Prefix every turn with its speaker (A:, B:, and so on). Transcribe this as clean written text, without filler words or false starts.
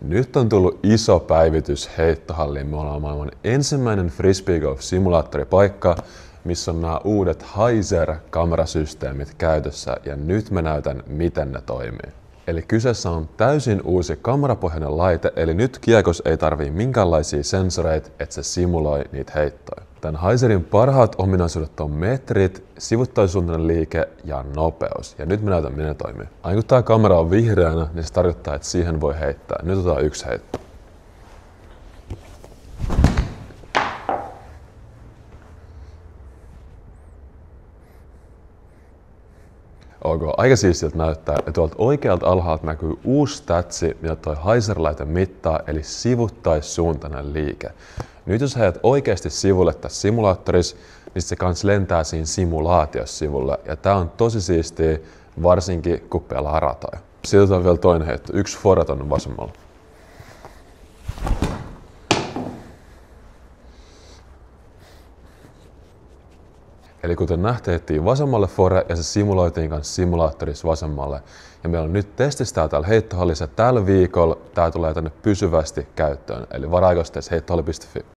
A: Nyt on tullut iso päivitys heittohalliin. Me ollaan maailman ensimmäinen Frisbee Golf-simulaattoripaikka, missä on nämä uudet Hyzer-kamerasysteemit käytössä ja nyt mä näytän, miten ne toimii. Eli kyseessä on täysin uusi kamerapohjainen laite, eli nyt kiekos ei tarvii minkäänlaisia sensoreita, että se simuloi niitä heittoja. Tämän Hyzerin parhaat ominaisuudet on metrit, sivuttaisuuntainen liike ja nopeus. Ja nyt mä näytän, miten ne toimii. Aina kun tää kamera on vihreänä, niin se tarkoittaa, että siihen voi heittää. Nyt otetaan yksi heitto. Ok, aika siistiltä näyttää, ja tuolta oikealta alhaalta näkyy uusi statsi, mitä toi Hyzer-laite mittaa, eli sivuttaissuuntainen liike. Nyt jos heidät oikeasti sivulle tässä simulaattorissa, niin se kans lentää siinä simulaatiossivulle, ja tää on tosi siistiä, varsinkin kun pelaa ratoja. Sitten otetaan vielä toinen heitto, yksi fore tonne vasemmalla. Eli kuten nähtiin vasemmalle fore ja se simuloitiin kanssa simulaattorissa vasemmalle. Ja meillä on nyt testistä täällä heittohallissa. Tällä viikolla tää tulee tänne pysyvästi käyttöön. Eli varaikosteessa heittohalli.fi.